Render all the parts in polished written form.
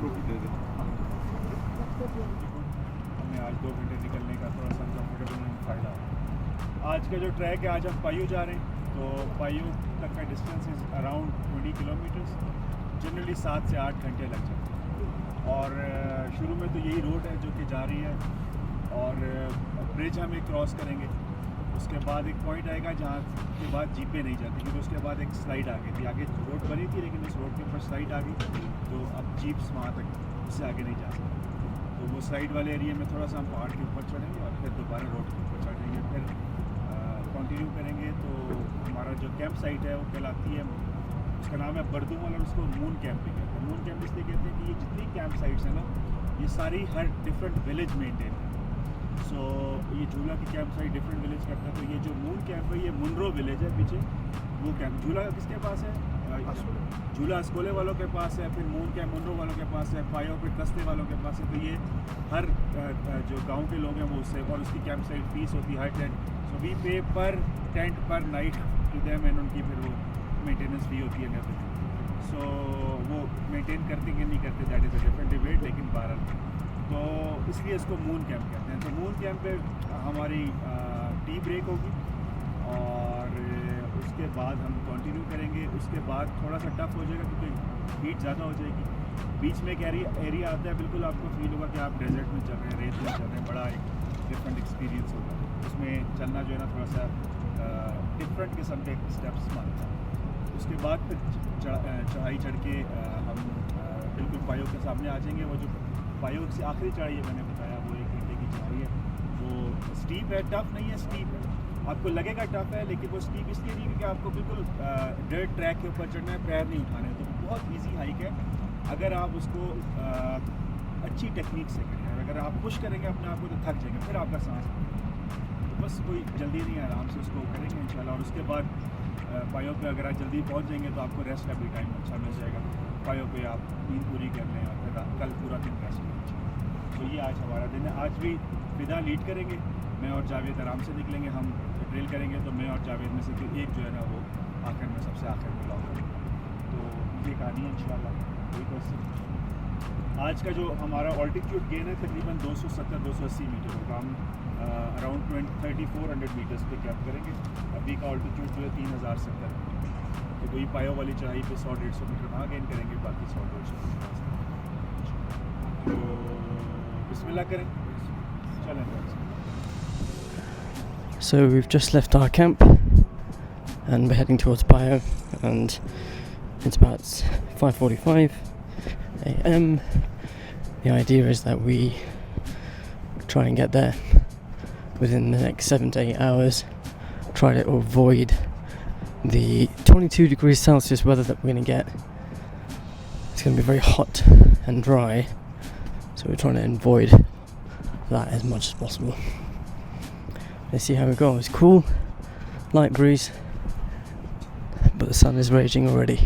टोपी दे दे। हमें आज 2 घंटे निकलने का थोड़ा सा कंफर्टेबल फ़ायदा। आज का जो ट्रैक है, आज हम पायू जा रहे हैं, तो पायू तक का distance is around 20 kilometres. Generally 7 से 8 घंटे लग जाते हैं। और शुरू में तो यही रोड है जो कि जा रही है, और ब्रिज हम एक क्रॉस करेंगे। उसके बाद एक पॉइंट आएगा जहाँ के बाद जीपें नहीं जाती, क्योंकि उसके बाद एक स्लाइड आ गई थी। आगे रोड बनी थी, लेकिन उस रोड के ऊपर स्लाइड आ गई, तो अब जीप्स वहाँ तक उससे आगे नहीं जा सकते। तो वो स्लाइड वाले एरिया में थोड़ा सा हम पहाड़ के ऊपर चढ़ेंगे और फिर दोबारा रोड के ऊपर चढ़ेंगे, फिर कंटिन्यू करेंगे। तो हमारा जो कैंप साइट है वो कहलाती है, उसका नाम है बर्दुमल, और उसको मून कैंप भी कहते हैं। मून कैंप इसलिए कहते हैं कि ये जितनी कैंप साइट्स हैं ना, ये सारी हर डिफरेंट विलेज मेंटेन है। सो ये झूला की कैंप साइट डिफरेंट विलेज करता है। तो ये जो मून कैंप है, ये मुनरो विलेज है पीछे, वो कैंप। झूला किसके पास है? झूला अस्कोले वालों के पास है, फिर मून कैंप मुनरो वालों के पास है, पायो फिर कस्ते वालों के पास है। तो ये हर जो गांव के लोग हैं वो उससे, और उसकी कैंप साइट फीस होती है हर टेंट। सो वी पे पर टेंट पर नाइट टू देम, एंड उनकी फिर वो मेंटेनेंस फी होती है एवरीथिंग। सो वो मेंटेन करते कि नहीं करते, that is a different debate, लेकिन बहरहाल तो इसलिए इसको मून कैंप कहते हैं। तो मून कैंप पे हमारी टी ब्रेक होगी, और उसके बाद हम कंटिन्यू करेंगे। उसके बाद थोड़ा सा टफ हो जाएगा क्योंकि हीट ज़्यादा हो जाएगी। बीच में एक एरिया आता है, बिल्कुल आपको फील होगा कि आप डेजर्ट में चल रहे हैं, रेत में चल रहे हैं। बड़ा एक डिफरेंट एक्सपीरियंस होगा उसमें चलना, जो है ना, थोड़ा सा डिफरेंट किस्म के स्टेप्स मांगता है। उसके बाद फिर चढ़ाई चढ़ के हम बिल्कुल पायो के सामने आ जाएंगे। वो जो पायो से आखिरी चढ़ाई है, मैंने बताया, वो 1 घंटे की चढ़ाई है। वो स्टीप है, टफ नहीं है, स्टीप है। आपको लगेगा टफ है, लेकिन वो स्टीप इसलिए नहीं क्योंकि आपको बिल्कुल डर्ट ट्रैक के ऊपर चढ़ना है, पैर नहीं उठाने। तो बहुत ईजी हाइक है अगर आप उसको अच्छी टेक्निक से करें। अगर आप पुश करेंगे अपने आप को तो थक जाएंगे, फिर आपका सांस तो बस कोई जल्दी नहीं है, आराम से उसको करेंगे इंशाल्लाह। और उसके बाद पायो पे अगर आप जल्दी पहुंच जाएंगे तो आपको रेस्ट का भी टाइम अच्छा मिल जाएगा। पायो पे आप नींद पूरी कर लें और फिर कल पूरा दिन रेस्ट करें। तो ये आज हमारा दिन है। आज भी फिदा लीड करेंगे, मैं और जावेद आराम से निकलेंगे। हम ड्रिल करेंगे तो मैं और जावेद में से कोई एक जो है ना वो आखिर में, सबसे आखिर में लॉक करेंगे। तो ये कहानी है इंशाल्लाह। कोई क्वेश्चन? आज का जो हमारा ऑल्टीट्यूड गेन है तकरीबन 270-280 मीटर होगा। हम अराउंड 3400 मीटर्स पे कैप करेंगे। अभी का ऑल्टीट्यूड जो है 3070 मीटर। तो कोई पायो वाली चढ़ाई पे 100-150 मीटर वहाँ गेन करेंगे, बाकी 100-150 मीटर। तो बिस्मिल्लाह करें, चलें। So we've just left our camp and we're heading towards Paiyu, and it's about 5:45 a.m. The idea is that we try and get there within the next 7 to 8 hours, try to avoid the 22 degrees Celsius weather that we're going to get. It's going to be very hot and dry, so we're trying to avoid that as much as possible. Let's see how it goes. Cool, light breeze, but the sun is raging already.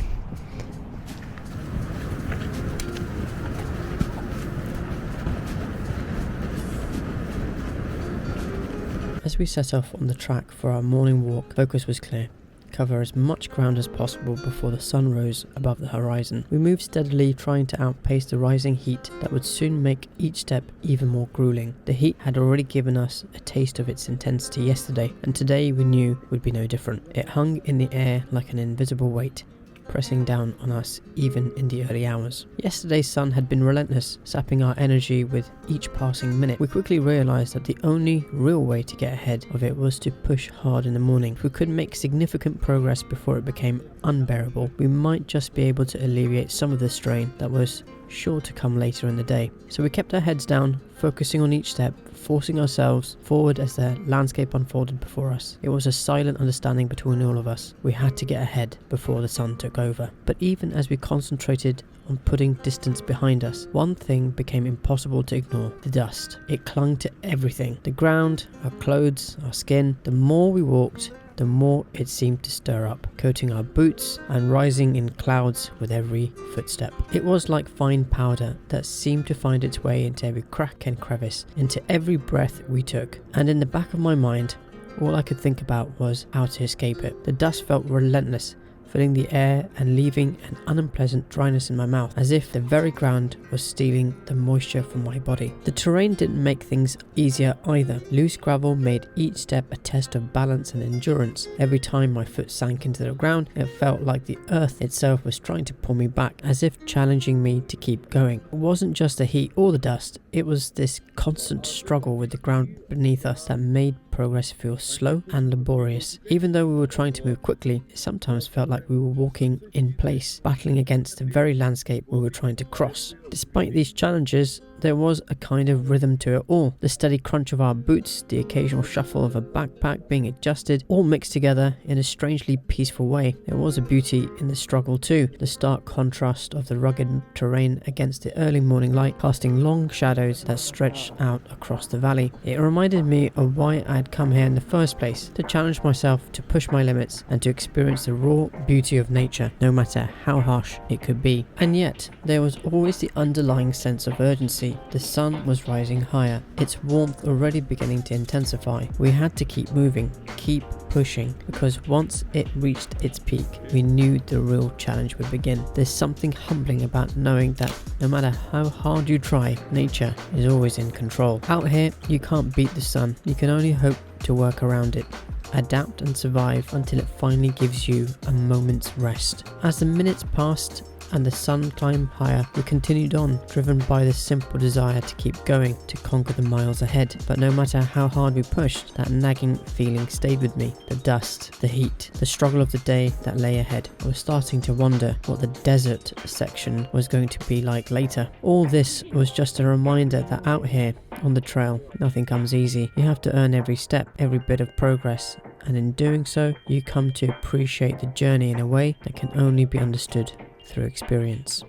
As we set off on the track for our morning walk, focus was clear. Cover as much ground as possible before the sun rose above the horizon. We moved steadily, trying to outpace the rising heat that would soon make each step even more grueling. The heat had already given us a taste of its intensity yesterday, and today we knew would be no different. It hung in the air like an invisible weight, pressing down on us even in the early hours. Yesterday's sun had been relentless, sapping our energy with each passing minute. We quickly realised that the only real way to get ahead of it was to push hard in the morning. If we could make significant progress before it became unbearable, we might just be able to alleviate some of the strain that was sure to come later in the day. So we kept our heads down, focusing on each step, forcing ourselves forward as the landscape unfolded before us. It was a silent understanding between all of us. We had to get ahead before the sun took over. But even as we concentrated on putting distance behind us, one thing became impossible to ignore: the dust. It clung to everything. The ground, our clothes, our skin. The more we walked, the more it seemed to stir up, coating our boots and rising in clouds with every footstep. It was like fine powder that seemed to find its way into every crack and crevice, into every breath we took. And in the back of my mind, all I could think about was how to escape it. The dust felt relentless, filling the air and leaving an unpleasant dryness in my mouth, as if the very ground was stealing the moisture from my body. The terrain didn't make things easier either. Loose gravel made each step a test of balance and endurance. Every time my foot sank into the ground, it felt like the earth itself was trying to pull me back, as if challenging me to keep going. It wasn't just the heat or the dust, it was this constant struggle with the ground beneath us that made progress feel slow and laborious. Even though we were trying to move quickly, it sometimes felt like we were walking in place, battling against the very landscape we were trying to cross. Despite these challenges, there was a kind of rhythm to it all. The steady crunch of our boots, the occasional shuffle of a backpack being adjusted, all mixed together in a strangely peaceful way. There was a beauty in the struggle too, the stark contrast of the rugged terrain against the early morning light, casting long shadows that stretched out across the valley. It reminded me of why I had come here in the first place, to challenge myself, to push my limits, and to experience the raw beauty of nature, no matter how harsh it could be. And yet, there was always the underlying sense of urgency. The sun was rising higher, its warmth already beginning to intensify. We had to keep moving, keep pushing, because once it reached its peak, we knew the real challenge would begin. There's something humbling about knowing that no matter how hard you try, nature is always in control. Out here, you can't beat the sun, you can only hope to work around it. Adapt and survive until it finally gives you a moment's rest. As the minutes passed and the sun climbed higher, we continued on, driven by the simple desire to keep going, to conquer the miles ahead. But no matter how hard we pushed, that nagging feeling stayed with me. The dust, the heat, the struggle of the day that lay ahead. I was starting to wonder what the desert section was going to be like later. All this was just a reminder that out here, on the trail, nothing comes easy. You have to earn every step, every bit of progress, and in doing so, you come to appreciate the journey in a way that can only be understood through experience.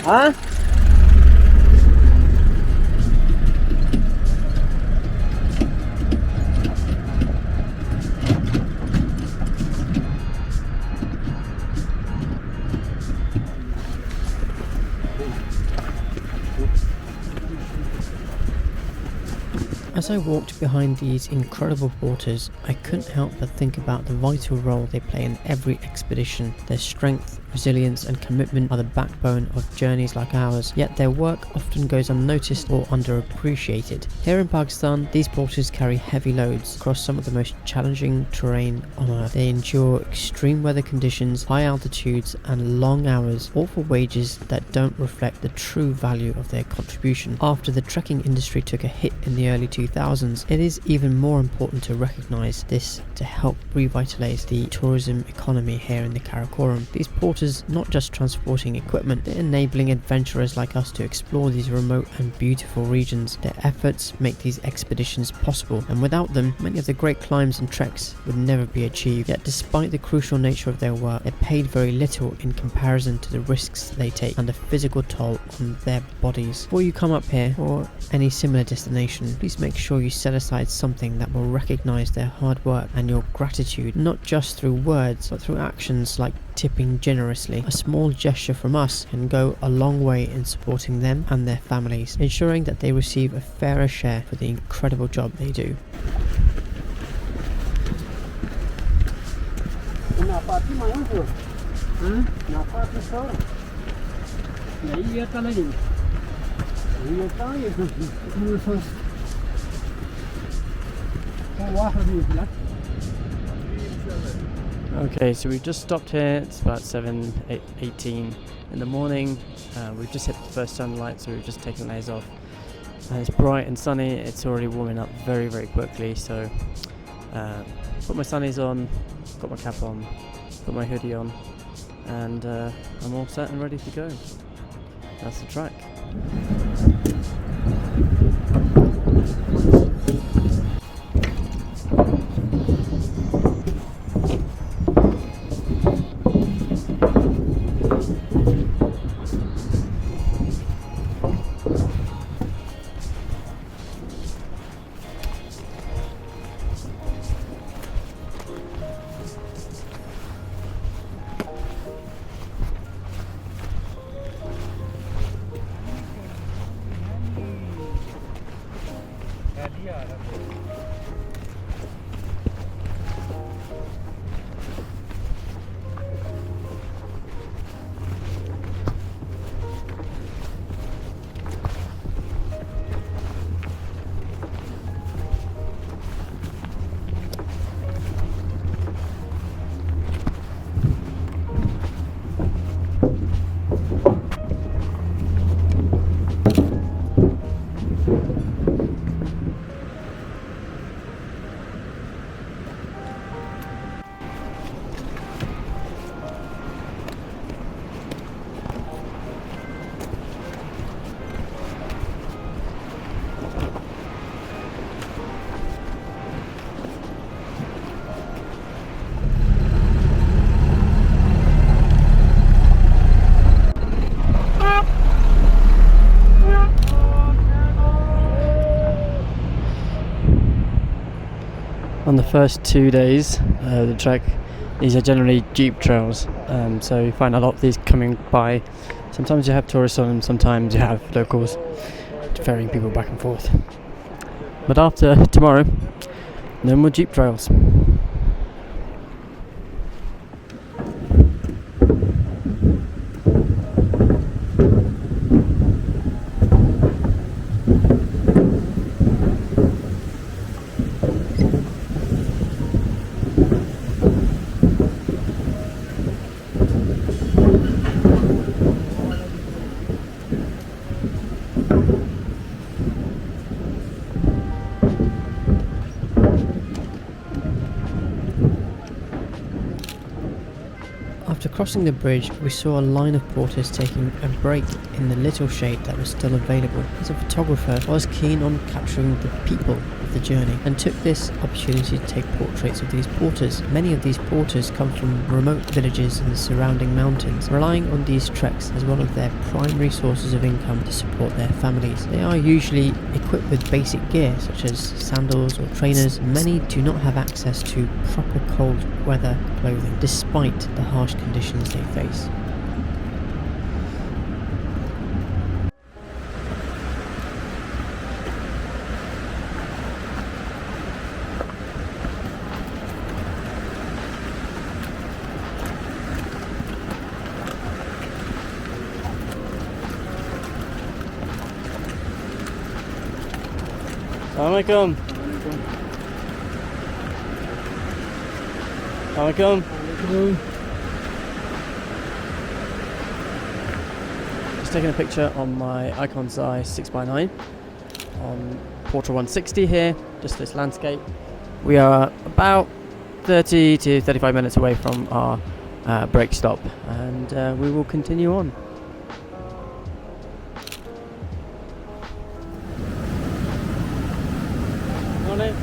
Hả? As I walked behind these incredible porters, I couldn't help but think about the vital role they play in every expedition. Their strength, resilience and commitment are the backbone of journeys like ours, yet their work often goes unnoticed or underappreciated. Here in Pakistan, these porters carry heavy loads across some of the most challenging terrain on earth. They endure extreme weather conditions, high altitudes and long hours, all for wages that don't reflect the true value of their contribution. After the trekking industry took a hit in the early 2000s, it is even more important to recognise this to help revitalise the tourism economy here in the Karakoram. These porters not just transporting equipment, they're enabling adventurers like us to explore these remote and beautiful regions. Their efforts make these expeditions possible, and without them, many of the great climbs and treks would never be achieved. Yet despite the crucial nature of their work, they're paid very little in comparison to the risks they take and the physical toll on their bodies. Before you come up here or any similar destination, please make sure you set aside something that will recognise their hard work and your gratitude, not just through words but through actions like tipping generously. A small gesture from us can go a long way in supporting them and their families, ensuring that they receive a fairer share for the incredible job they do. Okay, so we've just stopped here. It's about 7:18 in the morning. We've just hit the first sunlight, so we've just taken the layers off. And it's bright and sunny. It's already warming up very, very quickly. So put my sunnies on, got my cap on, put my hoodie on, and I'm all set and ready to go. That's the track. On the first 2 days of the trek, these are generally jeep trails, so you find a lot of these coming by. Sometimes you have tourists on them, sometimes you have locals ferrying people back and forth. But after tomorrow, no more jeep trails. After crossing the bridge, we saw a line of porters taking a break in the little shade that was still available. As a photographer, I was keen on capturing the people of the journey and took this opportunity to take portraits of these porters. Many of these porters come from remote villages in the surrounding mountains, relying on these treks as one of their primary sources of income to support their families. They are usually equipped with basic gear such as sandals or trainers. Many do not have access to proper cold weather clothing, despite the harsh conditions they face. Assalamualaikum. Assalamualaikum. Just taking a picture on my Ikon Zeiss 6x9 on Portra 160 here, just this landscape. We are about 30 to 35 minutes away from our break stop, and we will continue on. Morning.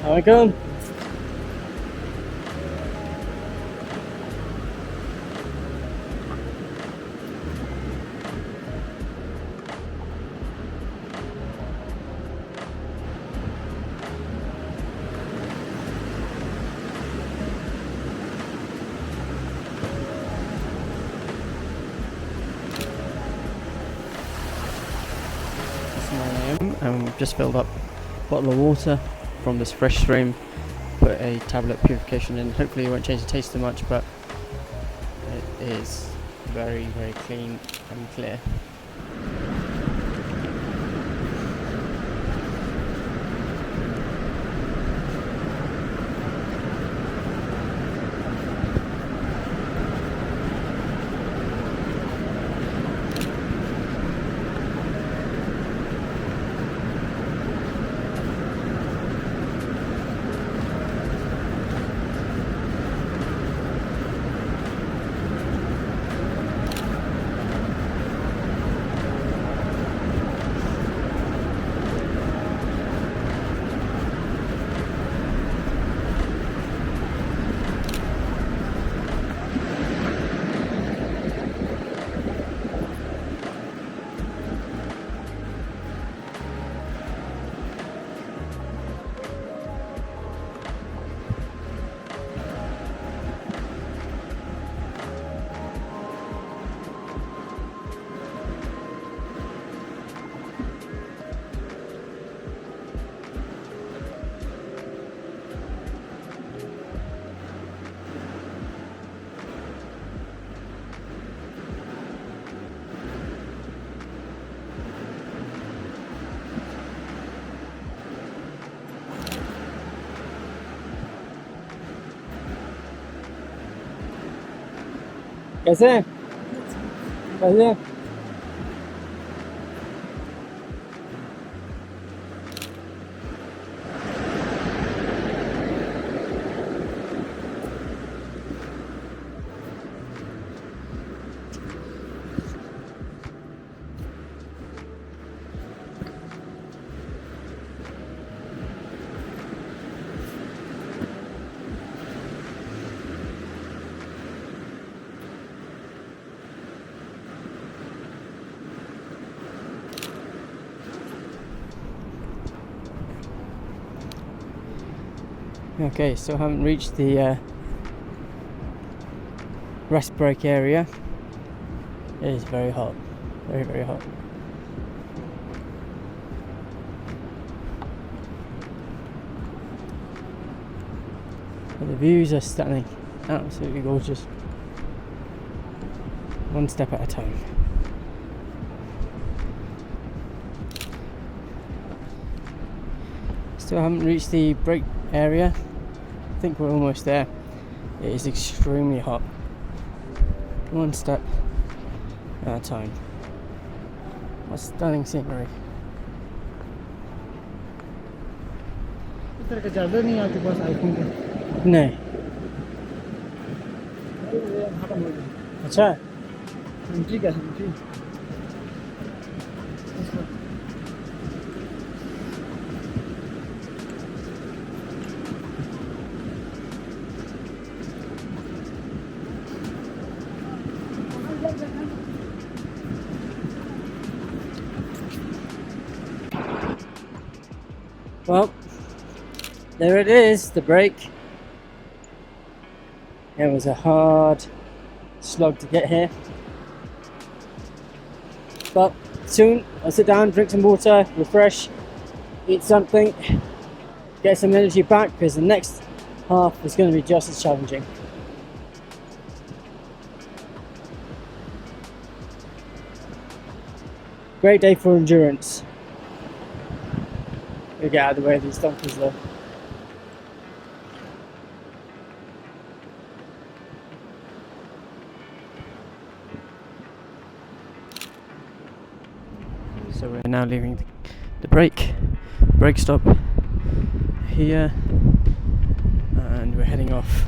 Assalamualaikum. And we've just filled up a bottle of water from this fresh stream, put a tablet purification in. Hopefully it won't change the taste too much, but it is very, very clean and clear. कैसे हैं? कैसे हैं? Okay, still haven't reached the rest break area. It is very hot, very, very hot. But the views are stunning, absolutely gorgeous. One step at a time. Still haven't reached the break area. I think we're almost there. It is extremely hot. One step at a time. What stunning scenery. इधर का ज़्यादा नहीं आपके पास iPhone का नहीं अच्छा ठीक है ठीक Well, there it is, the break. It was a hard slog to get here, but soon I'll sit down, drink some water, refresh, eat something, get some energy back, because the next half is going to be just as challenging. Great day for endurance. We'll get out of the way of these donkeys though. So we're now leaving the break stop here, and we're heading off.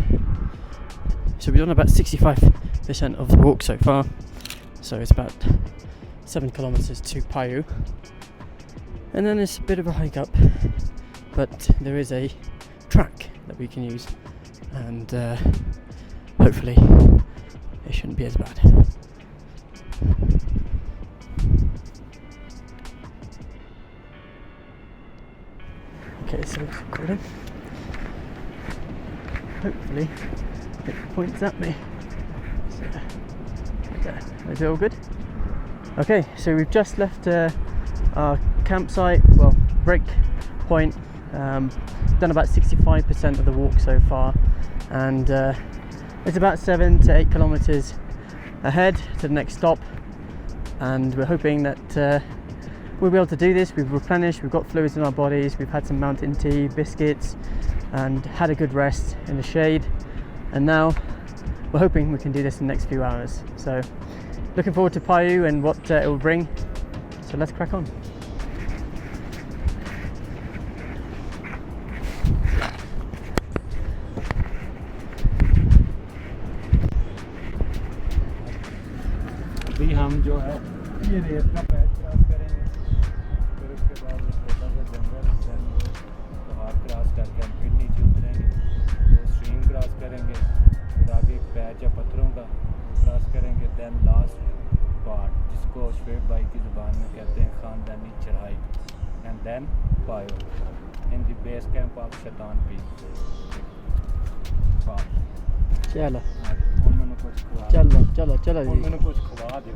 So we've done about 65% of the walk so far, so it's about 7 kilometers to Paiyu, and then it's a bit of a hike up, but there is a track that we can use, and hopefully it shouldn't be as bad. Okay, so it's recording. Hopefully it points at me. So, okay. Is it all good? Okay, so we've just left our campsite, well, break point. Done about 65% of the walk so far, and it's about 7 to 8 kilometers ahead to the next stop, and we're hoping that we'll be able to do this. We've replenished, we've got fluids in our bodies, we've had some mountain tea, biscuits, and had a good rest in the shade, and now we're hoping we can do this in the next few hours. So looking forward to Paiyu and what it will bring, so let's crack on. अभी हम जो है ये रेत का patch cross करेंगे, फिर उसके बाद वो छोटा सा जंगल, देन पहाड़ क्रॉस करके हम फिर नीचे उतरेंगे, वो स्ट्रीम क्रॉस करेंगे, फिर आगे एक पैच है पत्थरों का क्रॉस करेंगे, देन लास्ट पार्ट जिसको श्वेब भाई की ज़ुबान में कहते हैं ख़ानदानी चढ़ाई, एंड देन पायो in the base camp of शैतान पीक। चलो मैंने कुछ खवा चलो चलो चलो जी। मैंने कुछ खवा दो।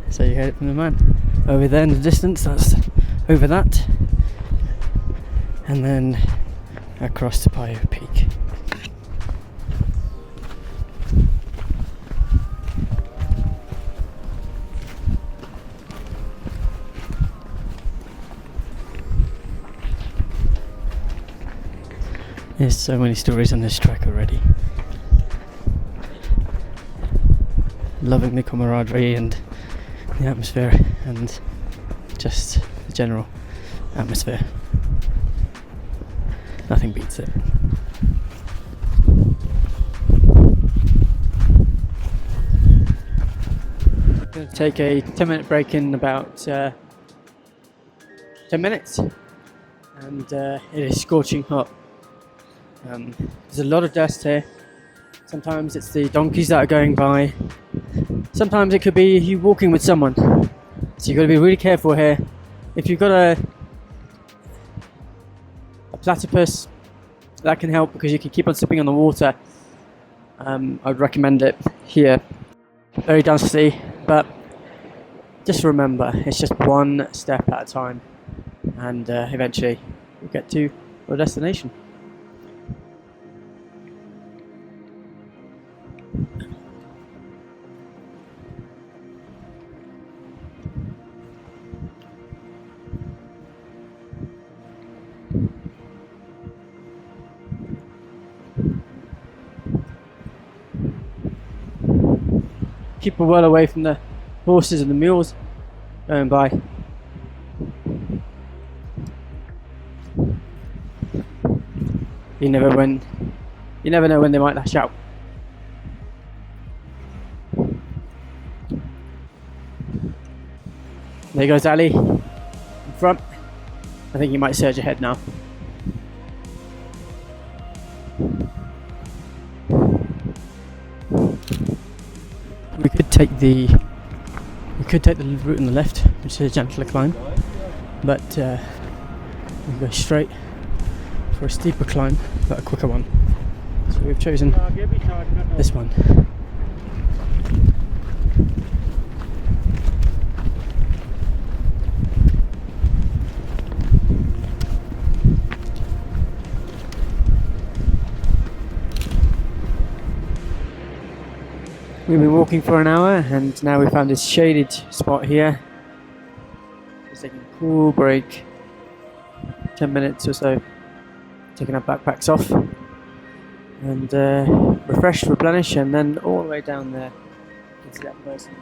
So you heard it from the man over there in the distance. That's over that, and then across to Paiyu Peak. There's so many stories on this trek already. Loving the camaraderie and the atmosphere, and just the general atmosphere. Nothing beats it. Going to take a 10-minute break in about 10 minutes, and it is scorching hot. There's a lot of dust here. Sometimes it's the donkeys that are going by. Sometimes it could be you walking with someone. So you've got to be really careful here. If you've got a platypus, that can help because you can keep on sipping on the water. I'd recommend it here. Very dusty, but just remember, it's just one step at a time, and eventually you'll get to your destination. Keep well away from the horses and the mules going by. You never know when they might lash out. There goes Ali in front. I think you might surge ahead now. We could take the route on the left, which is a gentler climb, but we go straight for a steeper climb, but a quicker one. So we've chosen this one. We've been walking for an hour, and now we found this shaded spot here. Just taking a cool break, 10 minutes or so, taking our backpacks off, and refresh, replenish, and then all the way down there into that person.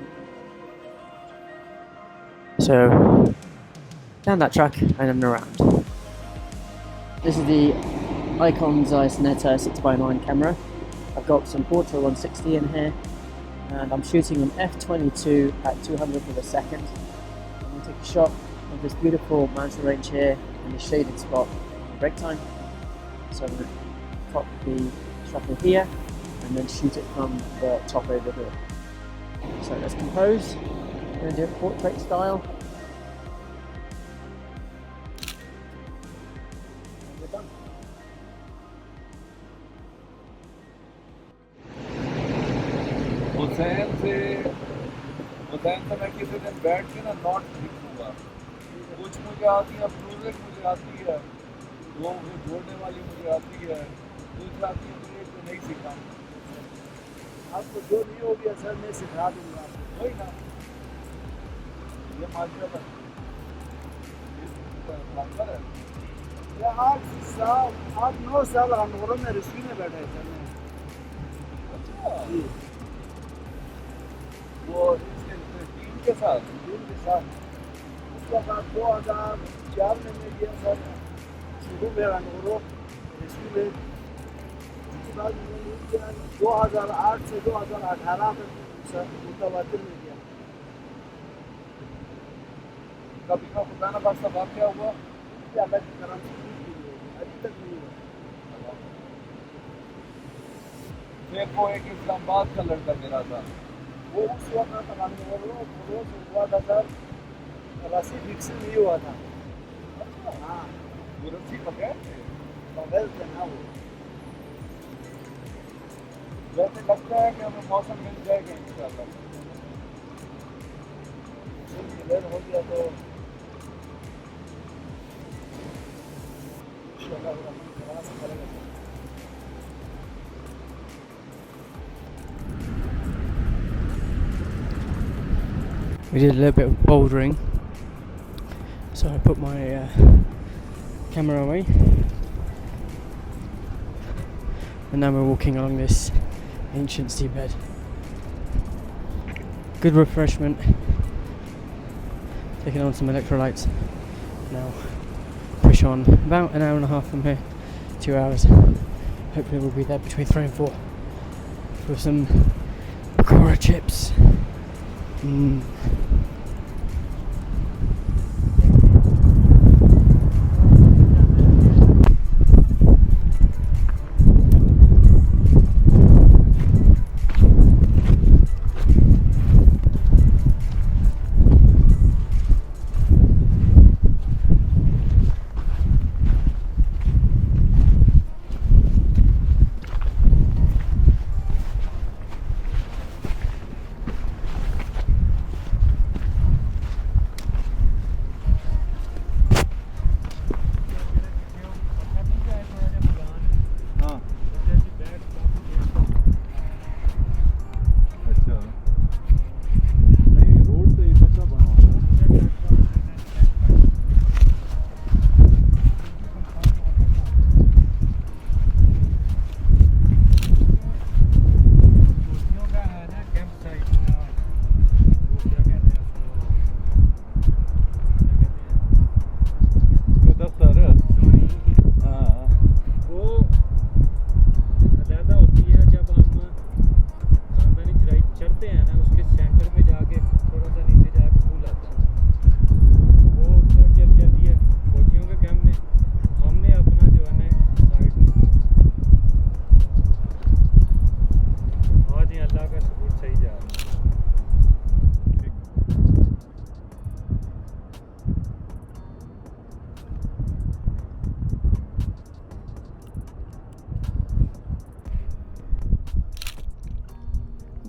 So down that track and then around. This is the Ikon Zeiss Nettar 6x9 camera. I've got some Portra 160 in here, and I'm shooting an f/22 at 200th of a second. I'm going to take shot of this beautiful mountain range here in the shaded spot in break time. So I'm going to pop the shuttle here and then shoot it from the top over here. So let's compose. I'm going to do it portrait style. And we're done. Hussain से मैं किसी दिन बैठ के ना not लिखूंगा। कुछ मुझे आती है, प्रोजेक्ट मुझे आती है, वो जोड़ने वाली मुझे आती है, कुछ आती है मुझे तो नहीं सीखा। आपको जो नहीं होगी असल में सिखा दूंगा आपको, वही ना। ये माशाल्लाह है। ये 8-9 साल अंगोरों में रिश्वी में बैठे थे। अच्छा जी। वो टीम के साथ उसके बाद 2004 में मैं गया सर शुरू में अंगोरो रिश्वी में। उसके बाद मैंने 2008 से 2018 में मुतवातिर में गया। कभी का खुदा ना खास्ता वाक़या हुआ कि अल्लाह की करम से अभी तक नहीं हुआ। फिर वो एक इस्लामाबाद का लड़का मेरा था, वो उस वक्त ना तमाम हुआ था सर, रस्सी फिक्स नहीं हुआ था। अच्छा हाँ, वो रस्सी बगैर थे ना वो। जैसे लगता है कि हमें मौसम मिल जाएगा इंशाल्लाह। मौसम क्लियर हो गया तो इंशाल्लाह करना से करेगा। We did a little bit of bouldering, so I put my camera away, and now we're walking along this ancient seabed. Good refreshment, taking on some electrolytes. Now push on about an hour and a half from here, 2 hours. Hopefully we'll be there between 3 and 4 for some pakora chips.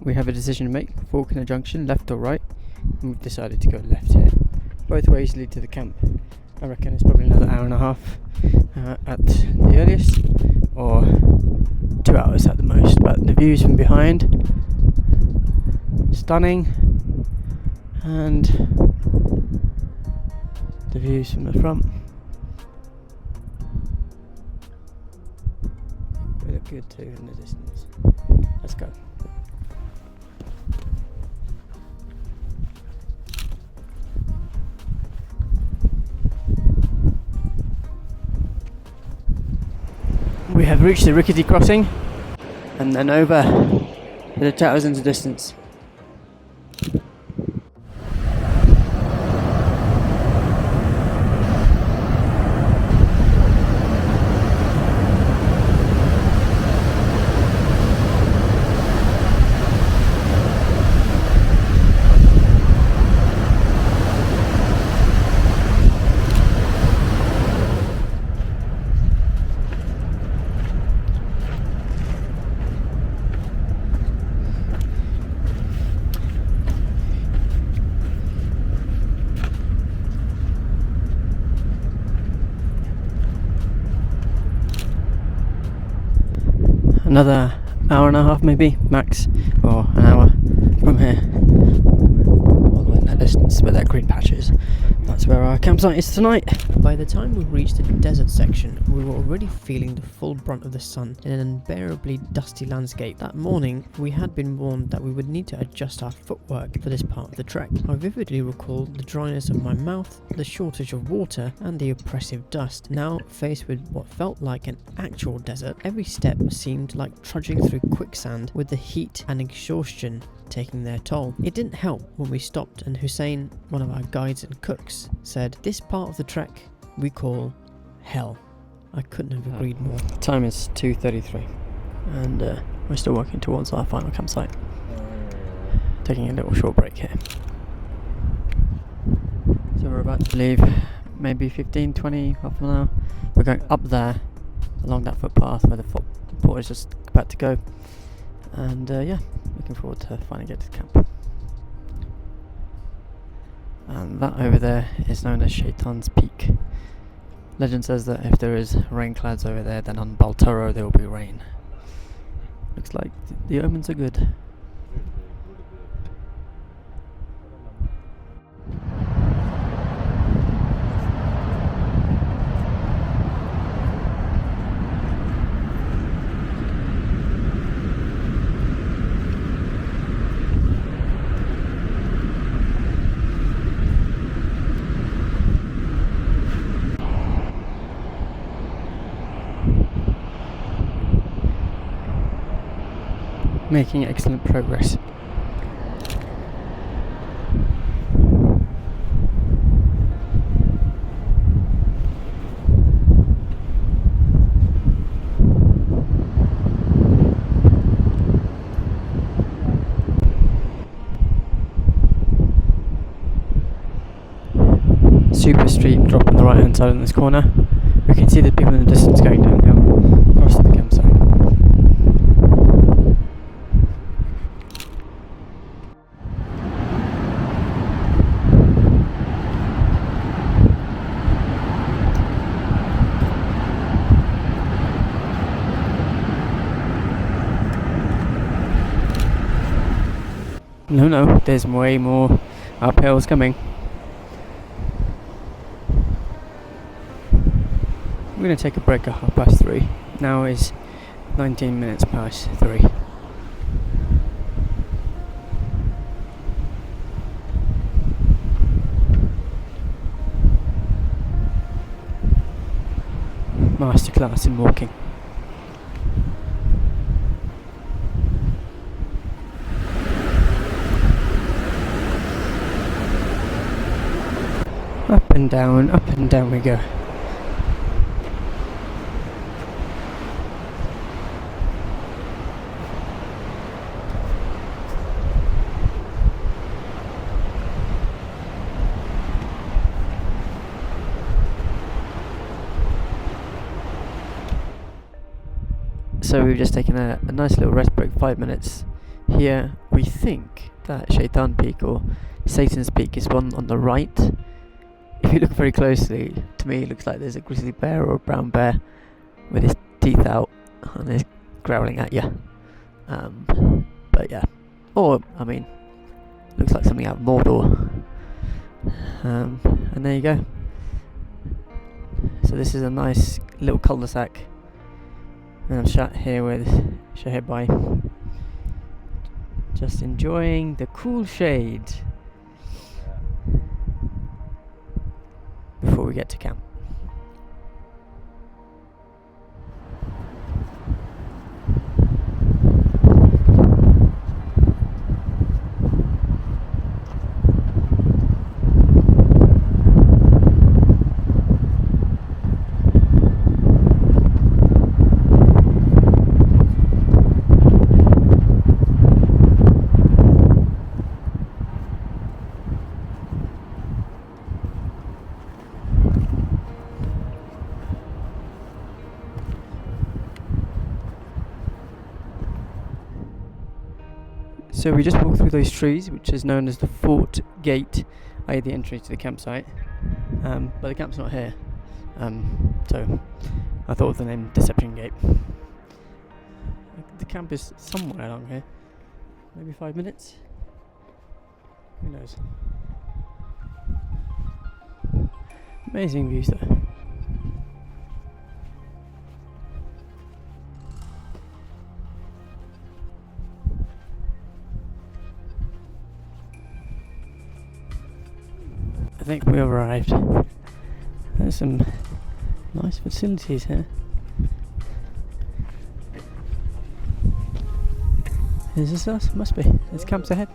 We have a decision to make, fork in a junction, left or right, and we've decided to go left here. Both ways lead to the camp. I reckon it's probably another hour and a half at the earliest, or 2 hours at the most, but the views from behind, stunning, and the views from the front, they look good too in the distance. Let's go. We have reached the rickety crossing and then over to the 2,000 in the distance. 2,000 in the distance. Let's go. We have reached the rickety crossing and then over to the towers in the distance. 2,000 in the distance. Let's go. another hour and a half maybe, max, or an hour from here. All the way in that distance where that green patch is. That's where our campsite is tonight. By the time we reached the desert section, we were already feeling the full brunt of the sun in an unbearably dusty landscape. That morning, we had been warned that we would need to adjust our footwork for this part of the trek. I vividly recall the dryness of my mouth, the shortage of water, and the oppressive dust. Now, faced with what felt like an actual desert, every step seemed like trudging through quicksand, with the heat and exhaustion taking their toll. It didn't help when we stopped and Hussein, one of our guides and cooks, said, "This part of the trek we call hell." I couldn't have agreed more. Time is 2:33 and we're still working towards our final campsite. Taking a little short break here. So we're about to leave, maybe 15, 20, half an hour. We're going up there along that footpath where the port is just about to go. And yeah, looking forward to finally get to camp. And that over there is known as Shaitan's Peak. Legend says that if there is rain clouds over there, then on Baltoro there will be rain. Looks like the omens are good. Making excellent progress. Super steep drop on the right hand side in this corner. We can see the people in the distance going downhill across to the campsite. No, there's way more uphills coming. We're going to take a break at 3:30. Now is 19 minutes past 3. Masterclass in walking. Up and down we go. So we've just taken a nice little rest break, 5 minutes. Here we think that Shaitan Peak or Satan's Peak is one on the right. If you look very closely, to me it looks like there's a grizzly bear or a brown bear with his teeth out and is growling at you. But yeah, or I mean, looks like something out of Mordor. And there you go. So this is a nice little cul-de-sac, and I'm sat here with Shahid, just enjoying the cool shade before we get to camp. So we just walked through those trees, which is known as the Fort Gate, i.e. the entry to the campsite. But the camp's not here, so I thought of the name Deception Gate. The camp is somewhere along here. Maybe 5 minutes? Who knows? Amazing views though. I think we have arrived. There's some nice facilities here. Is this us? Must be. There's camps ahead.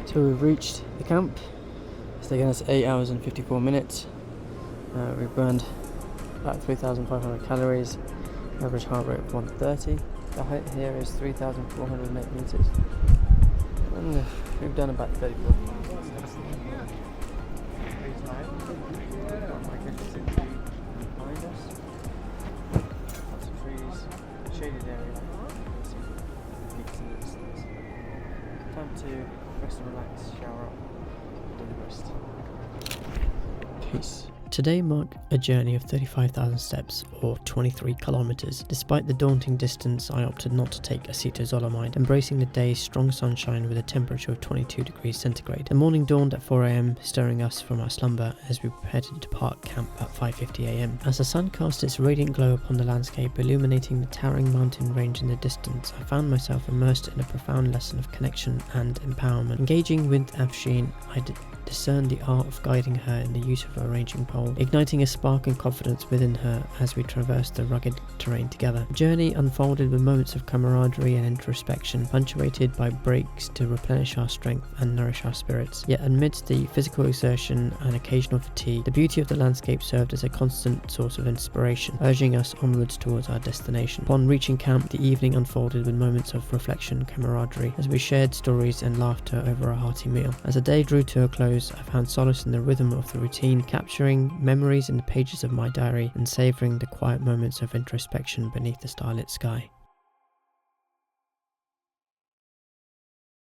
So we've reached the camp. It's taken us 8 hours and 54 minutes. We've burned about 3,500 calories, average heart rate of 130. The height here is 3,408 meters. And we've done about 34 kilometers. Pretty tired. Behind us. Lots of trees, shaded area. Peaks in the distance. Time to rest and relax, shower up, do the rest. Peace. Today marked a journey of 35,000 steps, or 23 kilometers. Despite the daunting distance, I opted not to take acetazolamide, embracing the day's strong sunshine with a temperature of 22 degrees centigrade. The morning dawned at 4 am, stirring us from our slumber as we prepared to depart camp at 5:50 am. As the sun cast its radiant glow upon the landscape, illuminating the towering mountain range in the distance, I found myself immersed in a profound lesson of connection and empowerment. Engaging with Afshin, I discerned the art of guiding her in the use of a ranging pole, igniting a spark and confidence within her as we traversed the rugged terrain together. The journey unfolded with moments of camaraderie and introspection, punctuated by breaks to replenish our strength and nourish our spirits. Yet amidst the physical exertion and occasional fatigue, the beauty of the landscape served as a constant source of inspiration, urging us onwards towards our destination. Upon reaching camp, the evening unfolded with moments of reflection and camaraderie as we shared stories and laughter over a hearty meal. As the day drew to a close, I found solace in the rhythm of the routine, capturing memories in the pages of my diary and savouring the quiet moments of introspection beneath the starlit sky.